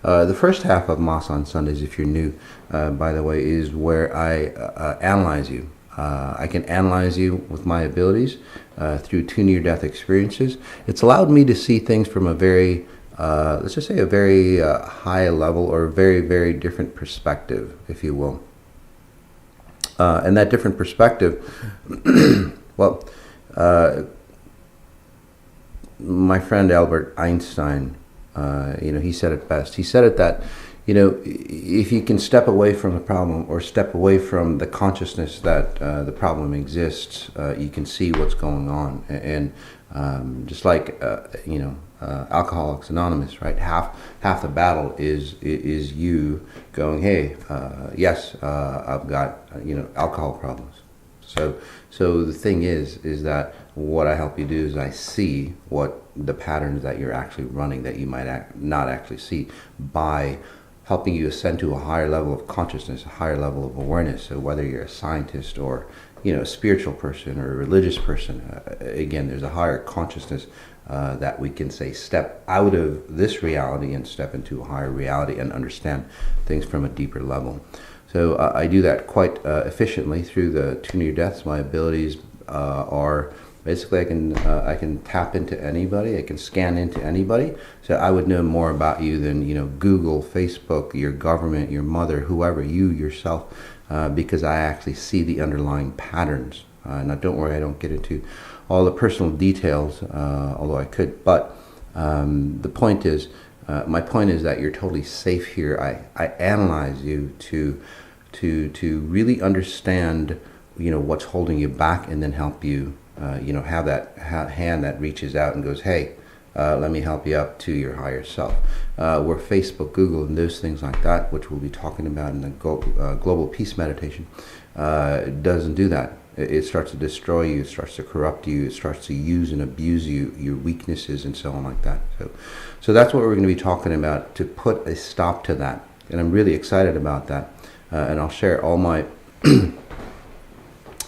The first half of Moss on Sundays, if you're new, by the way, is where I analyze you. I can analyze you with my abilities through two near-death experiences. It's allowed me to see things from a very, let's just say, a very high level or a very, very different perspective, if you will. And that different perspective, well, my friend Albert Einstein, he said it best. He said it that, if you can step away from the problem or step away from the consciousness that the problem exists, you can see what's going on. And just like, Alcoholics Anonymous, right? Half the battle is you going, hey, yes, I've got, alcohol problems. So the thing is that what I help you do is I see what the patterns that you're actually running that you might not actually see by helping you ascend to a higher level of consciousness, a higher level of awareness. So whether you're a scientist or, a spiritual person or a religious person, again, there's a higher consciousness that we can say step out of this reality and step into a higher reality and understand things from a deeper level. So I do that quite efficiently through the two near deaths. My abilities are basically I can tap into anybody, I can scan into anybody. So I would know more about you than Google, Facebook, your government, your mother, whoever, you yourself, because I actually see the underlying patterns. Now don't worry, I don't get into all the personal details, although I could. But the point is, my point is that you're totally safe here. I analyze you to really understand, what's holding you back, and then help you, have that hand that reaches out and goes, hey, let me help you up to your higher self. Where Facebook, Google, and those things like that, which we'll be talking about in the Global Peace Meditation, doesn't do that. It starts to destroy you, it starts to corrupt you, it starts to use and abuse you, your weaknesses and so on like that. So that's what we're going to be talking about, to put a stop to that. And I'm really excited about that. And I'll share all my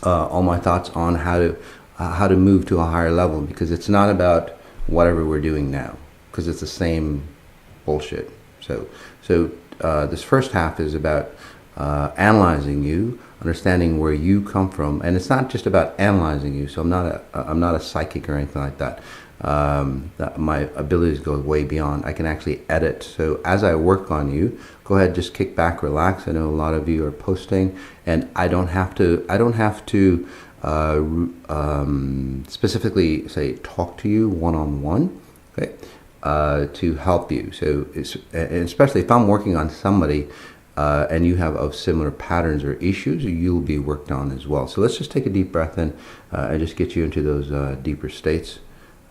thoughts on how to move to a higher level, because it's not about whatever we're doing now, because it's the same bullshit. So this first half is about analyzing you, understanding where you come from, and it's not just about analyzing you. So I'm not a psychic or anything like that. My abilities go way beyond. I can actually edit. So as I work on you, go ahead, just kick back, relax. I know a lot of you are posting, and I don't have to specifically say talk to you one-on-one, okay, to help you. So and especially if I'm working on somebody and you have of similar patterns or issues, you'll be worked on as well. So let's just take a deep breath in and just get you into those deeper states.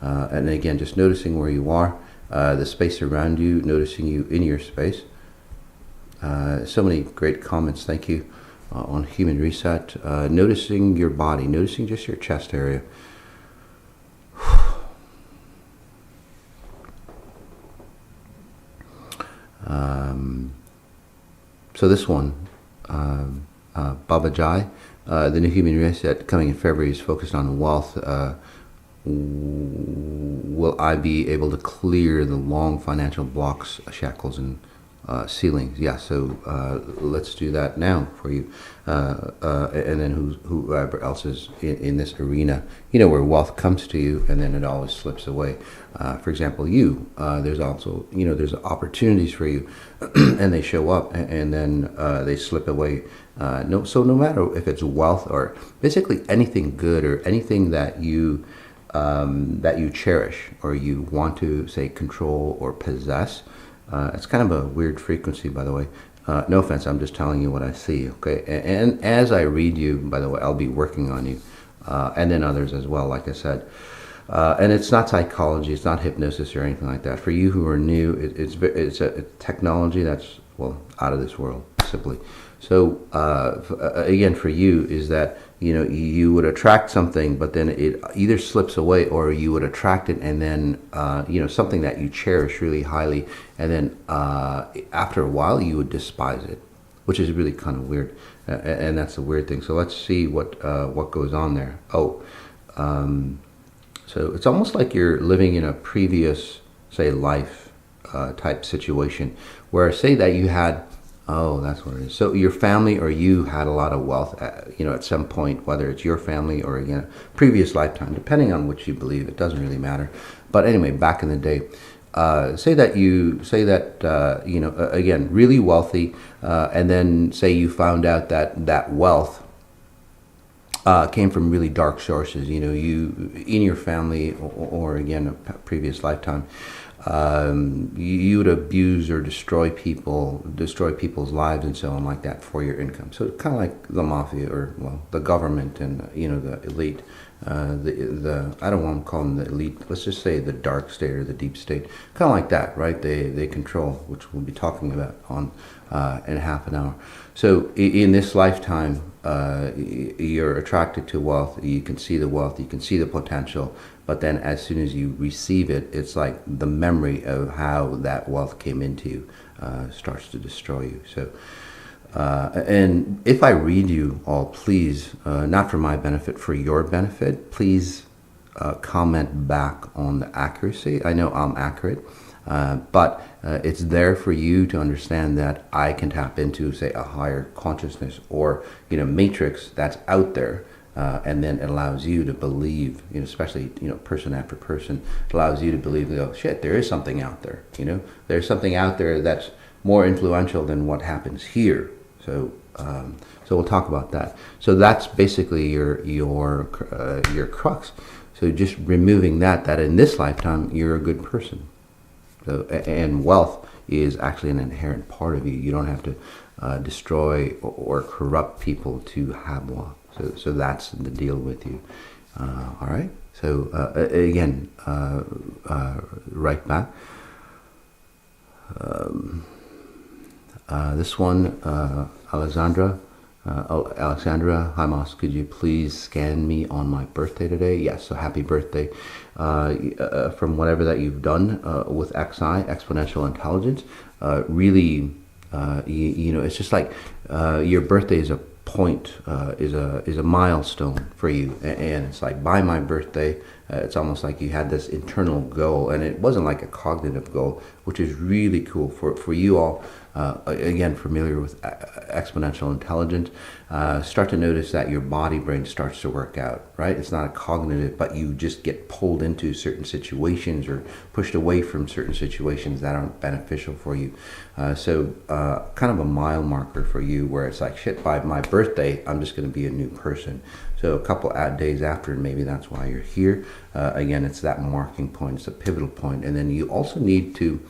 And again, just noticing where you are, the space around you, noticing you in your space. So many great comments, thank you, on Human Reset. Noticing your body, noticing just your chest area. So this one, Baba Jai, the new Human Reset coming in February is focused on wealth. Will I be able to clear the long financial blocks, shackles, and ceilings? Yeah, so let's do that now for you. And then whoever else is in this arena, where wealth comes to you and then it always slips away. For example, there's also, there's opportunities for you and they show up and then they slip away. So no matter if it's wealth or basically anything good or anything that you cherish or you want to, say, control or possess. It's kind of a weird frequency, by the way. No offense, I'm just telling you what I see, okay? And as I read you, by the way, I'll be working on you, and then others as well, like I said. And it's not psychology, it's not hypnosis or anything like that. For you who are new, it's a technology that's, out of this world, simply. So again, for you is that, you would attract something, but then it either slips away, or you would attract it and then, something that you cherish really highly, and then after a while you would despise it, which is really kind of weird. And that's the weird thing. So let's see what goes on there. So it's almost like you're living in a previous, say, life type situation where say that you had, oh, that's what it is. So your family or you had a lot of wealth, at some point, whether it's your family or, previous lifetime, depending on which you believe, it doesn't really matter. But anyway, back in the day, say that again, really wealthy, and then say you found out that wealth came from really dark sources. You in your family, or again, a previous lifetime, you would abuse or destroy people's lives and so on like that for your income. So kind of like the mafia, or the government, and the elite. The I don't want to call them the elite. Let's just say the dark state or the deep state, kind of like that, right? They control, which we'll be talking about on in half an hour. So in this lifetime, you're attracted to wealth. You can see the wealth. You can see the potential. But then, as soon as you receive it, it's like the memory of how that wealth came into you starts to destroy you. So. And if I read you all, please, not for my benefit, for your benefit, please comment back on the accuracy. I know I'm accurate, but it's there for you to understand that I can tap into, say, a higher consciousness or, matrix that's out there. And then it allows you to believe, especially, person after person, it allows you to believe, oh, shit, there is something out there. There's something out there that's more influential than what happens here. So we'll talk about that. So that's basically your crux. So just removing that in this lifetime you're a good person. So, and wealth is actually an inherent part of you. You don't have to destroy or corrupt people to have wealth. So that's the deal with you. All right. So again, right back. This one, Alexandra, hi Moss, could you please scan me on my birthday today? Yes, so happy birthday. From whatever that you've done with Xponential Intelligence, really, it's just like your birthday is a point, is a milestone for you, and it's like by my birthday, it's almost like you had this internal goal, and it wasn't like a cognitive goal, which is really cool for you all. Again, familiar with Xponential Intelligence, start to notice that your body brain starts to work out, right? It's not a cognitive, but you just get pulled into certain situations or pushed away from certain situations that aren't beneficial for you. So kind of a mile marker for you, where it's like, shit, by my birthday, I'm just going to be a new person. So a couple days after, maybe that's why you're here. Again, it's that marking point, it's a pivotal point. And then you also need to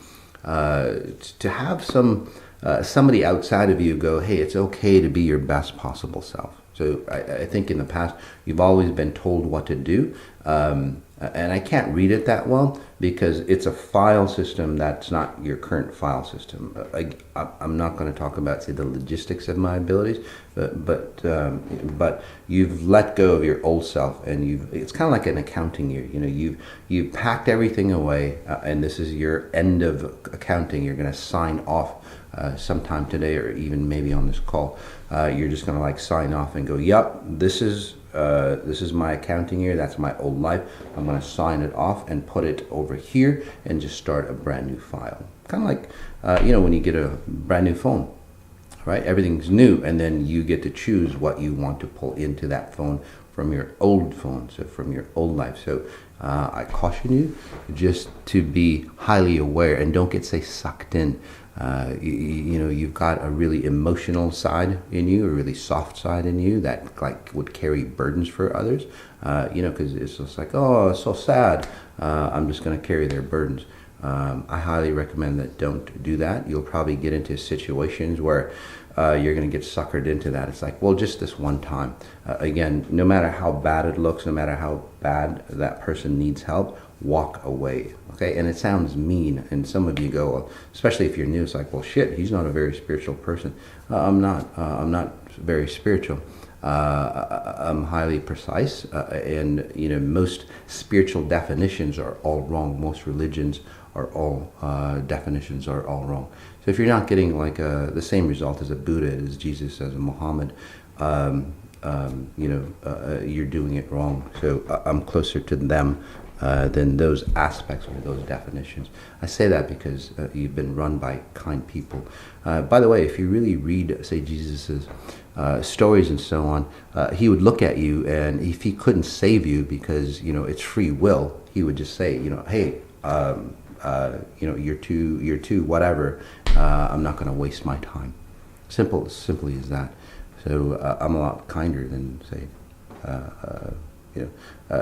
have somebody outside of you go, hey, it's okay to be your best possible self. So I think in the past, you've always been told what to do. And I can't read it that well because it's a file system that's not your current file system. I'm not going to talk about, say, the logistics of my abilities, but you've let go of your old self, and it's kind of like an accounting year. You've packed everything away, and this is your end of accounting. You're going to sign off sometime today, or even maybe on this call. You're just going to like sign off and go, yep, this is my accounting year. That's my old life. I'm going to sign it off and put it over here and just start a brand new file. Kind of like, when you get a brand new phone, right? Everything's new, and then you get to choose what you want to pull into that phone from your old phone, so from your old life. So I caution you just to be highly aware and don't get, say, sucked in. You've got a really emotional side in you, a really soft side in you that like would carry burdens for others, because it's just like, oh, it's so sad. I'm just going to carry their burdens. I highly recommend that don't do that. You'll probably get into situations where you're going to get suckered into that. It's like, well, just this one time. Again, no matter how bad it looks, no matter how bad that person needs help, walk away. Okay, and it sounds mean, and some of you go, especially if you're new, it's like, well, shit, he's not a very spiritual person. I'm not very spiritual. I'm highly precise, and most spiritual definitions are all wrong. Most religions are all definitions are all wrong. So if you're not getting like the same result as a Buddha, as Jesus, as a Muhammad, you're doing it wrong. So I'm closer to them than those aspects or those definitions. I say that because you've been run by kind people. By the way, if you really read, say, Jesus's stories and so on, he would look at you, and if he couldn't save you because it's free will, he would just say, hey, you're too whatever. I'm not going to waste my time. Simply as that. So I'm a lot kinder than say.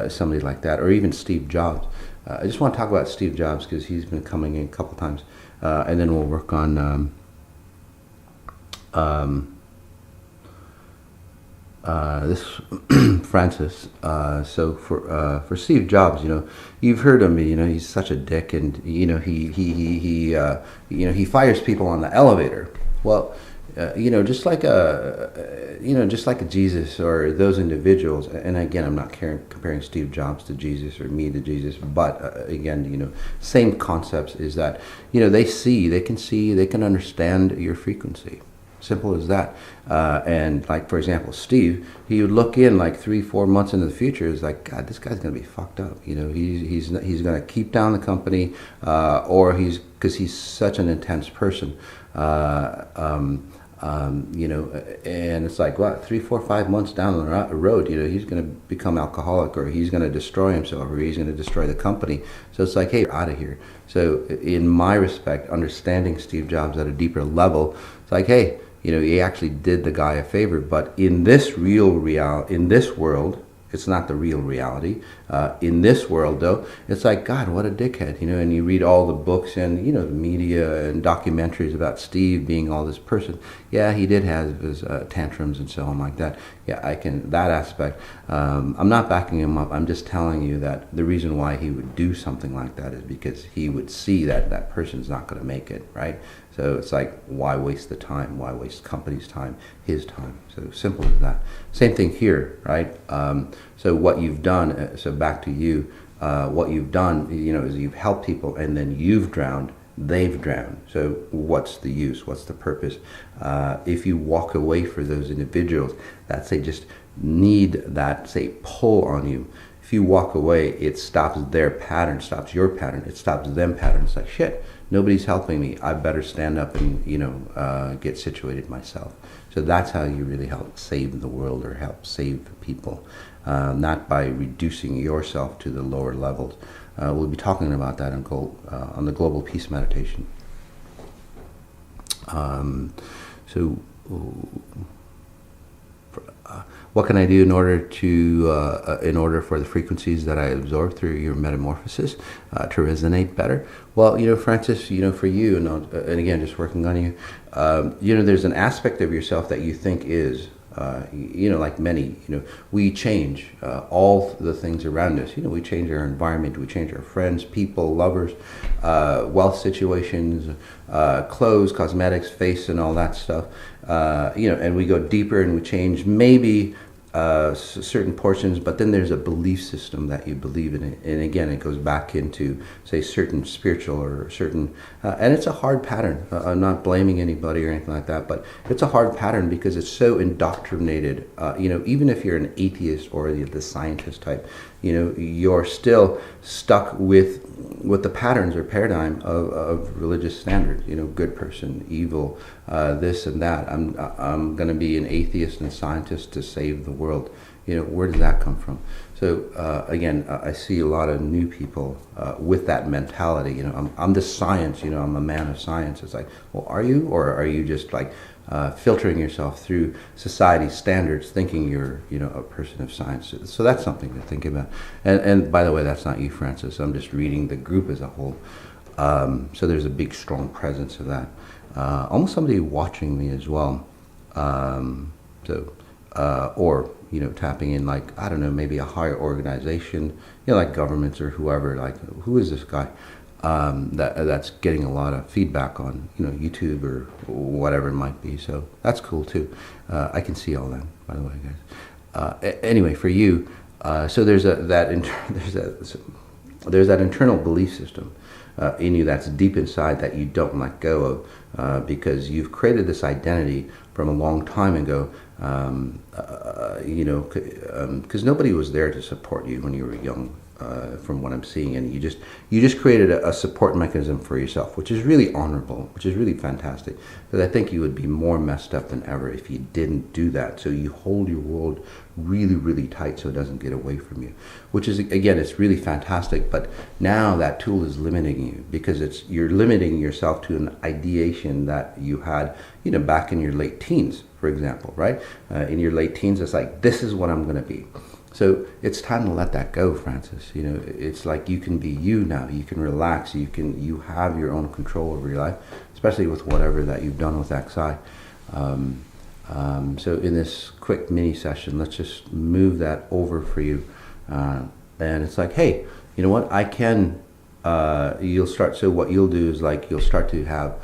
Somebody like that, or even Steve Jobs. I just want to talk about Steve Jobs because he's been coming in a couple times, and then we'll work on this Francis. So for Steve Jobs, you've heard of me. He's such a dick, and he fires people on the elevator. Well. Just like a Jesus or those individuals, and again, I'm not comparing Steve Jobs to Jesus or me to Jesus, but again, same concepts is that, they can understand your frequency. Simple as that. And like, for example, Steve, he would look in like 3-4 months into the future. It's like, God, this guy's going to be fucked up. He's going to keep down the company, or because he's such an intense person. And it's like, what, 3, 4, 5 months down the road, he's going to become alcoholic, or he's going to destroy himself, or he's going to destroy the company. So it's like, hey, out of here. So in my respect, understanding Steve Jobs at a deeper level, it's like, hey, he actually did the guy a favor, but in this world, it's not the real reality. In this world, though, it's like, God, what a dickhead, and you read all the books and, the media and documentaries about Steve being all this person. Yeah, he did have his tantrums and so on like that. Yeah, that aspect. I'm not backing him up. I'm just telling you that the reason why he would do something like that is because he would see that that person's not going to make it, right? So it's like, why waste the time? Why waste company's time, his time? So simple as that. Same thing here, right? So what you've done, so back to you, what you've done, is you've helped people, and then you've drowned, they've drowned. So what's the use? What's the purpose? If you walk away for those individuals that, say, just need that, say, pull on you, if you walk away, it stops their pattern, stops your pattern, it stops them pattern. It's like, shit, nobody's helping me. I better stand up and, get situated myself. So that's how you really help save the world or help save people, not by reducing yourself to the lower levels. We'll be talking about that on the Global Peace Meditation. What can I do in order for the frequencies that I absorb through your metamorphosis to resonate better? Well, Francis, for you, and again, just working on you, there's an aspect of yourself that you think is, like many, we change all the things around us. We change our environment, we change our friends, people, lovers, wealth situations, clothes, cosmetics, face, and all that stuff. And we go deeper and we change maybe certain portions, but then there's a belief system that you believe in it. And again, it goes back into, say, certain spiritual or certain, and it's a hard pattern. I'm not blaming anybody or anything like that, but it's a hard pattern because it's so indoctrinated. Even if you're an atheist or the scientist type, you're still stuck with the patterns or paradigm of religious standards. Good person, evil, this and that. I'm going to be an atheist and scientist to save the world. Where does that come from? So again, I see a lot of new people with that mentality. I'm the science. I'm a man of science. It's like, well, are you, or are you just like filtering yourself through society's standards, thinking you're a person of science? So that's something to think about. And by the way, that's not you, Francis. I'm just reading the group as a whole. So there's a big, strong presence of that. Almost somebody watching me as well. Or tapping in, like, I don't know, maybe a higher organization, like governments or whoever, like, who is this guy? That's getting a lot of feedback on, YouTube or whatever it might be. So that's cool too. I can see all that, by the way, guys. Anyway, for you, so there's that internal belief system in you that's deep inside that you don't let go of, because you've created this identity from a long time ago. Because nobody was there to support you when you were young. from what I'm seeing, and you just created a support mechanism for yourself, which is really honorable, which is really fantastic. Because I think you would be more messed up than ever if you didn't do that. So you hold your world really, really tight so it doesn't get away from you, which is, again, it's really fantastic. But now that tool is limiting you because you're limiting yourself to an ideation that you had, back in your late teens, for example, right? In your late teens, it's like, this is what I'm going to be. So it's time to let that go, Francis. It's like you can be you now. You can relax. You have your own control over your life, especially with whatever that you've done with XI. So in this quick mini session, let's just move that over for you. And it's like, hey, you know what? I can. You'll start. So what you'll do is like you'll start to have.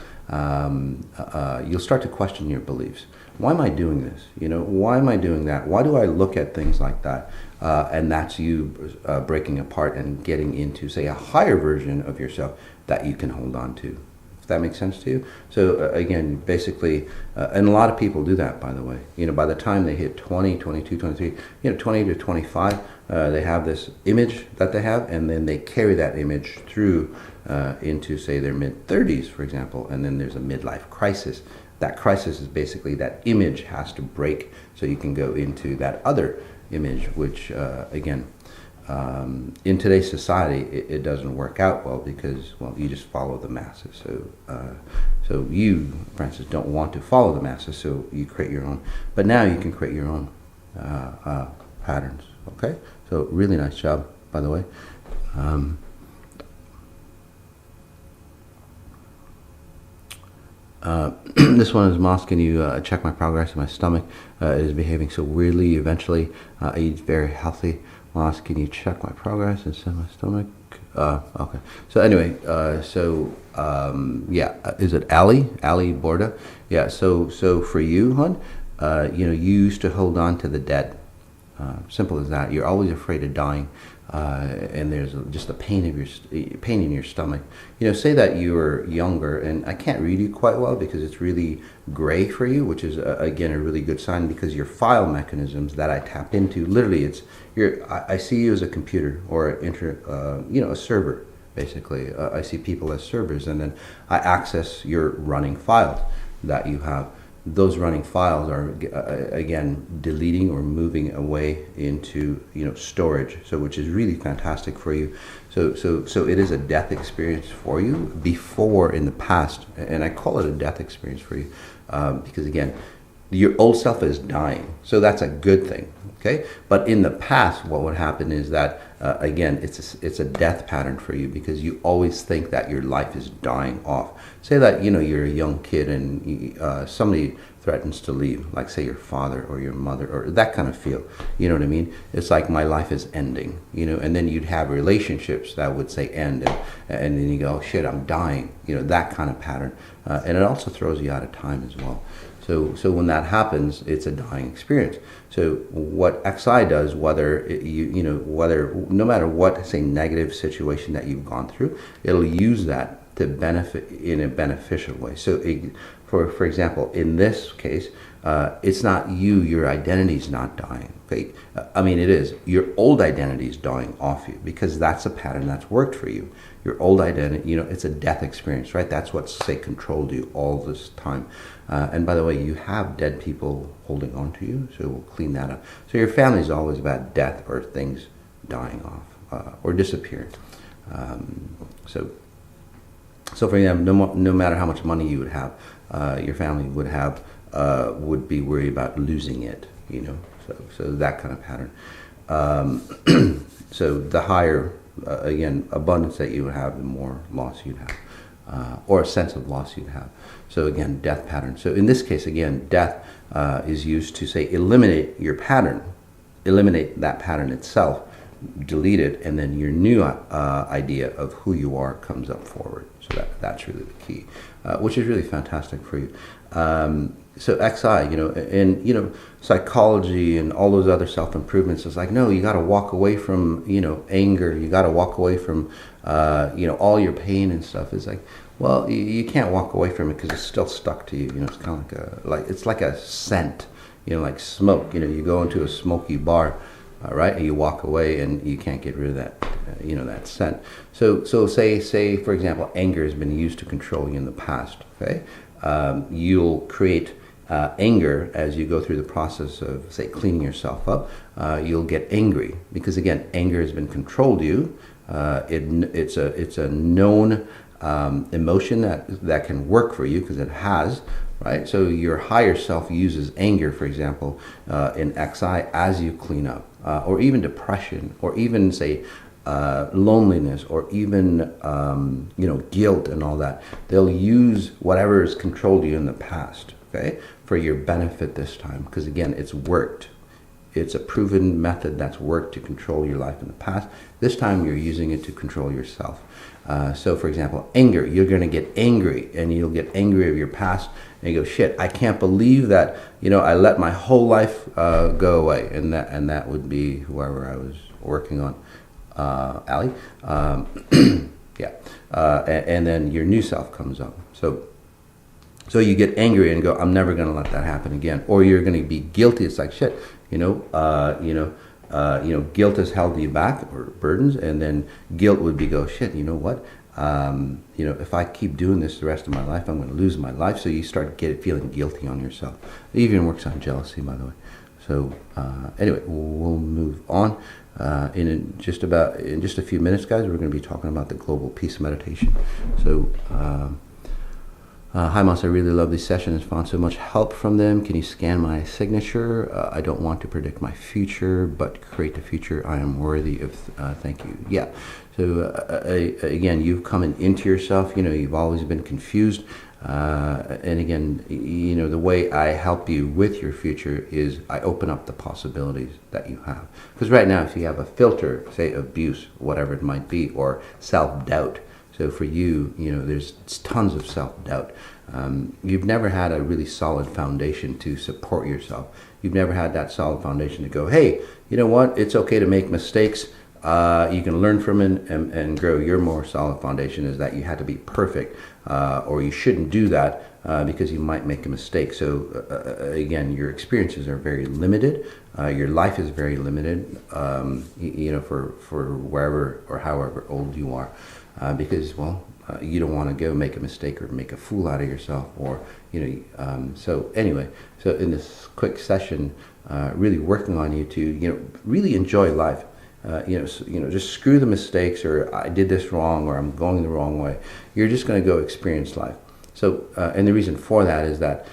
You'll start to question your beliefs. Why am I doing this? Why am I doing that? Why do I look at things like that? And that's you breaking apart and getting into, say, a higher version of yourself that you can hold on to. If that makes sense to you. So again, basically, and a lot of people do that, by the way. By the time they hit 20, 22, 23, 20 to 25, they have this image that they have, and then they carry that image through into, say, their mid-30s, for example, and then there's a midlife crisis. That crisis is basically that image has to break so you can go into that other image, which, again, in today's society, it doesn't work out well because, well, you just follow the masses. So you, Francis, don't want to follow the masses, so you create your own. But now you can create your own patterns, okay? So really nice job, by the way. This one is, Moss, can you check my progress in my stomach? It is behaving so weirdly. Eventually, I eat very healthy. Moss, can you check my progress inside my stomach? Okay. So anyway, yeah, is it Ali? Ali Borda? Yeah, so for you, hon, you used to hold on to the dead. Simple as that. You're always afraid of dying. And there's just a pain in your stomach. Say that you were younger, and I can't read you quite well because it's really gray for you, which is again a really good sign because your file mechanisms that I tapped into, literally, I see you as a computer or a server. Basically, I see people as servers, and then I access your running files that you have. Those running files are again deleting or moving away into storage, so which is really fantastic for you. So it is a death experience for you before in the past, and I call it a death experience for you because again, your old self is dying, so that's a good thing. Okay, but in the past, what would happen is that again, it's a death pattern for you because you always think that your life is dying off. Say that you're a young kid and somebody threatens to leave, like say your father or your mother or that kind of feel. You know what I mean? It's like my life is ending. And then you'd have relationships that would say end, and then you go, oh, shit, I'm dying. That kind of pattern, and it also throws you out of time as well. So when that happens, it's a dying experience. So what XI does, whether no matter what, say, negative situation that you've gone through, it'll use that to benefit in a beneficial way. So for example, in this case, it's not you, your identity's not dying. Okay, I mean it is. Your old identity is dying off you because that's a pattern that's worked for you. Your old identity, it's a death experience, right? That's what, say, controlled you all this time. And by the way, you have dead people holding on to you, so we'll clean that up. So your family is always about death or things dying off or disappearing. So for example, no matter how much money you would have, your family would be worried about losing it. So that kind of pattern. So the higher, again, abundance that you would have, the more loss you'd have, or a sense of loss you'd have. So again, death pattern. So in this case, again, death is used to, say, eliminate your pattern, eliminate that pattern itself, delete it, and then your new idea of who you are comes up forward. So that's really the key, which is really fantastic for you. So XI, and psychology and all those other self-improvements is like, no, you got to walk away from, anger. You got to walk away from, all your pain and stuff. It's like, well, you can't walk away from it because it's still stuck to you. It's kind of it's like a scent, like smoke. You go into a smoky bar, right? And you walk away and you can't get rid of that, that scent. So say for example, anger has been used to control you in the past. Okay, you'll create anger as you go through the process of, say, cleaning yourself up. You'll get angry because, again, anger has been controlled you. It's a known emotion that can work for you because it has, right? So your higher self uses anger, for example, in XI as you clean up, or even depression, or even, say, loneliness, or even guilt and all that. They'll use whatever has controlled you in the past, okay, for your benefit this time, because again, it's worked. It's a proven method that's worked to control your life in the past. This time you're using it to control yourself. So for example, anger, you're going to get angry, and you'll get angry of your past, and you go, shit, I can't believe that, I let my whole life go away. And that would be whoever I was working on, Ali. Yeah. And then your new self comes up. So you get angry and go, I'm never going to let that happen again. Or you're going to be guilty. It's like, shit, guilt has held you back, or burdens. And then guilt would be go, shit, you know what? If I keep doing this the rest of my life, I'm going to lose my life. So you start feeling guilty on yourself. It even works on jealousy, by the way. So anyway, we'll move on. In just a few minutes, guys, we're going to be talking about the global peace meditation. So, hi, Mas, I really love these sessions. Found so much help from them. Can you scan my signature? I don't want to predict my future, but create the future I am worthy of. Thank you. Yeah. So again, you've come into yourself. You've always been confused. And again, the way I help you with your future is I open up the possibilities that you have. Because right now, if you have a filter, say abuse, whatever it might be, or self-doubt. So for you, there's tons of self-doubt. You've never had a really solid foundation to support yourself. You've never had that solid foundation to go, hey, you know what? It's okay to make mistakes. You can learn from it and grow. Your more solid foundation is that you had to be perfect, or you shouldn't do that because you might make a mistake. So again, your experiences are very limited. Your life is very limited, for wherever or however old you are, because, you don't want to go make a mistake or make a fool out of yourself, or, so anyway, so in this quick session, really working on you to, really enjoy life. Just screw the mistakes, or I did this wrong, or I'm going the wrong way. You're just going to go experience life. So, and the reason for that is that,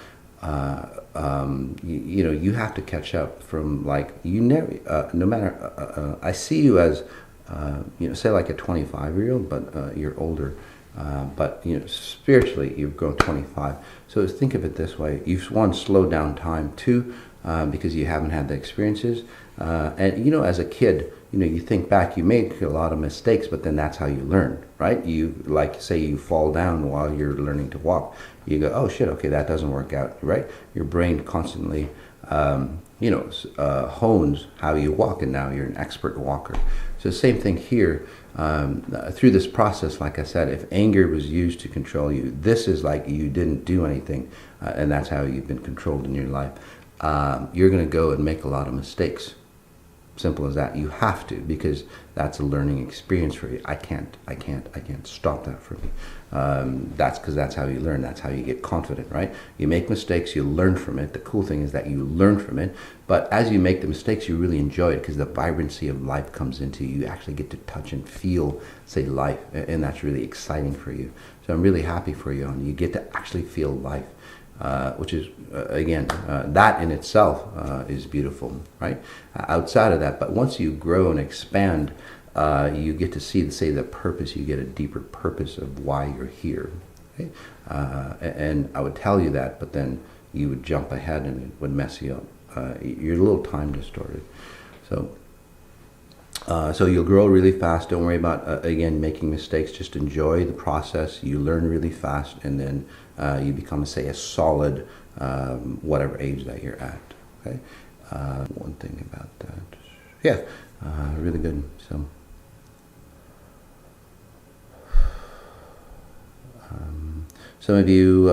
you have to catch up from, you never, no matter, I see you as, say like a 25-year-old, but you're older. But spiritually, you've grown 25. So think of it this way: you've slowed down time too, because you haven't had the experiences. And as a kid, you think back, you make a lot of mistakes, but then that's how you learn, right? You say you fall down while you're learning to walk. You go, oh shit, okay, that doesn't work out, right? Your brain constantly, hones how you walk, and now you're an expert walker. So same thing here. Through this process, like I said, if anger was used to control you, this is like you didn't do anything, and that's how you've been controlled in your life. You're going to go and make a lot of mistakes. Simple as that. You have to, because that's a learning experience for you. I can't stop that from you. That's because that's how you learn. That's how you get confident, right? You make mistakes, you learn from it. The cool thing is that you learn from it, but as you make the mistakes, you really enjoy it, because the vibrancy of life comes into you. You actually get to touch and feel, say, life, and that's really exciting for you. So I'm really happy for you, and you get to actually feel life. Which is, again, that in itself is beautiful, right? Outside of that, but once you grow and expand, you get to see, say, the purpose. You get a deeper purpose of why you're here. Okay? And I would tell you that, but then you would jump ahead and it would mess you up. You're a little time distorted. So you'll grow really fast. Don't worry about, again, making mistakes. Just enjoy the process. You learn really fast, and then you become, say, a solid, whatever age that you're at. Okay. One thing about that. Yeah, really good. Some of you,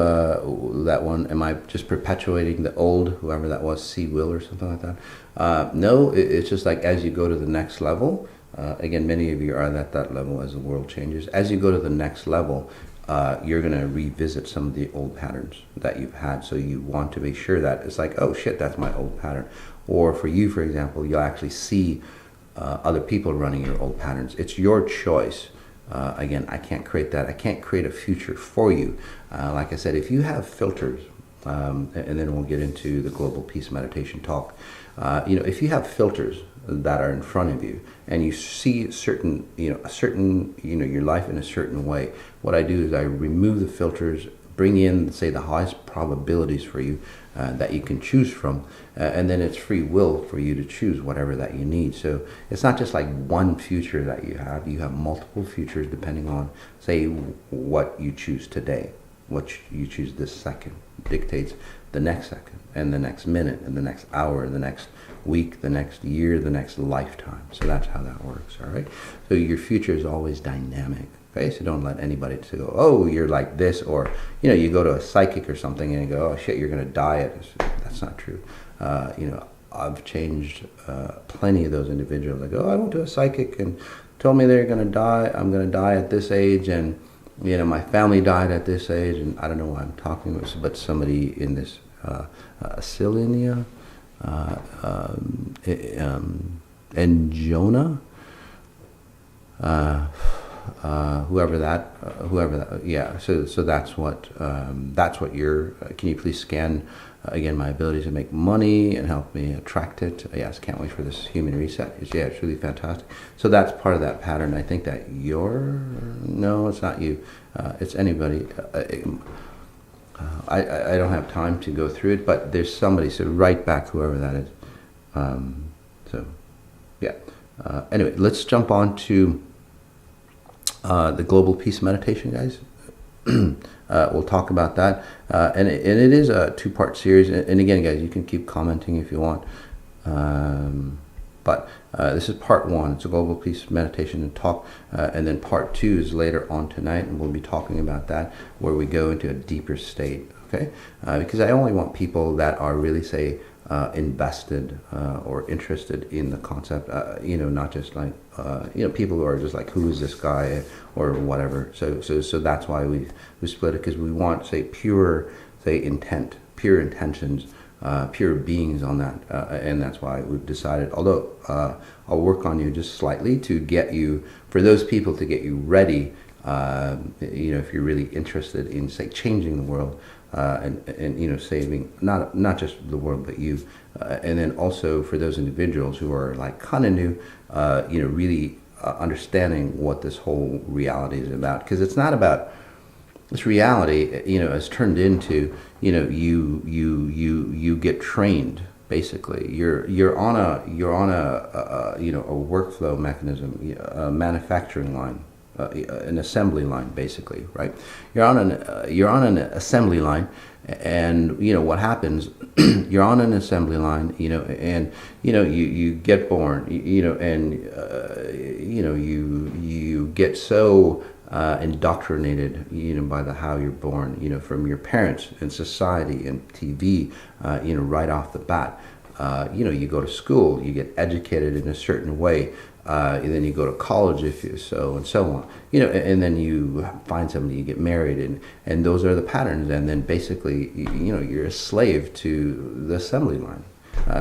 that one, am I just perpetuating the old, whoever that was, C. Will or something like that? No, it's just like as you go to the next level, again, many of you are at that level as the world changes. As you go to the next level, you're going to revisit some of the old patterns that you've had. So you want to make sure that it's like, oh shit, that's my old pattern. Or for you, for example, you'll actually see other people running your old patterns. It's your choice. Again, I can't create that. I can't create a future for you. Like I said, if you have filters, and then we'll get into the global peace meditation talk. If you have filters that are in front of you and you see certain, your life in a certain way, what I do is I remove the filters, bring in, say, the highest probabilities for you that you can choose from, and then it's free will for you to choose whatever that you need. So it's not just like one future that you have multiple futures depending on, say, what you choose today. What you choose this second dictates the next second, and the next minute, and the next hour, and the next week, the next year, the next lifetime. So that's how that works, all right? So your future is always dynamic. Okay, so don't let anybody to go, oh, you're like this, or you go to a psychic or something and you go, oh shit, you're gonna die. That's not true. I've changed plenty of those individuals. Like, oh, I went to a psychic and told me they're gonna die. I'm gonna die at this age, and my family died at this age, and I don't know why I'm talking about, but somebody in this Celinia, and Jonah. Whoever that, yeah. So that's what you're. Can you please scan again my ability to make money and help me attract it? Yes, can't wait for this human reset. It's really fantastic. So that's part of that pattern. I think that no, it's not you. It's anybody. I don't have time to go through it, but there's somebody. So write back whoever that is. So yeah. Anyway, let's jump on to the global peace meditation, guys. We'll talk about that, and it is a 2-part series. And again, guys, you can keep commenting if you want. But this is part 1. It's a global peace meditation and talk, and then part 2 is later on tonight, and we'll be talking about that, where we go into a deeper state. Okay, because I only want people that are really, say, invested or interested in the concept, not just like people who are just like, who is this guy or whatever. So that's why we split it, because we want, say, pure, say, intent, pure intentions, pure beings on that, and that's why we've decided. Although I'll work on you just slightly to get you, for those people, to get you ready. If you're really interested in, say, changing the world. And saving not just the world but you, and then also for those individuals who are like kind of new, really understanding what this whole reality is about, because it's not about this reality. Has turned into you get trained. Basically, you're on a workflow mechanism, a manufacturing line. An assembly line, basically, right? You're on an assembly line, and what happens? You're on an assembly line, and you get born, and you get so indoctrinated, by how you're born, from your parents and society and TV, right off the bat. You go to school, you get educated in a certain way. And then you go to college, if you so, and so on, and then you find somebody, you get married, and those are the patterns. And then basically, you're a slave to the assembly line.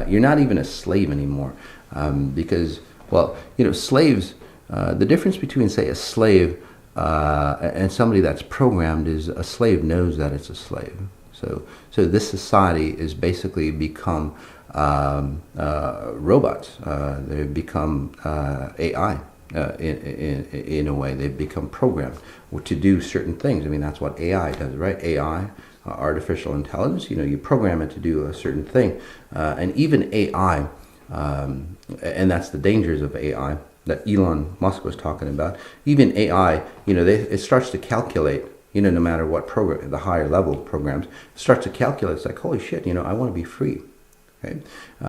You're not even a slave anymore, because, slaves, the difference between, say, a slave and somebody that's programmed is a slave knows that it's a slave. So this society is basically become robots. They've become AI in a way. They've become programmed to do certain things. I mean, that's what AI does, right? AI, artificial intelligence. You program it to do a certain thing, and even AI, and that's the dangers of AI that Elon Musk was talking about. Even AI, it starts to calculate. No matter what program, the higher level programs, starts to calculate. It's like, holy shit, I want to be free. Okay,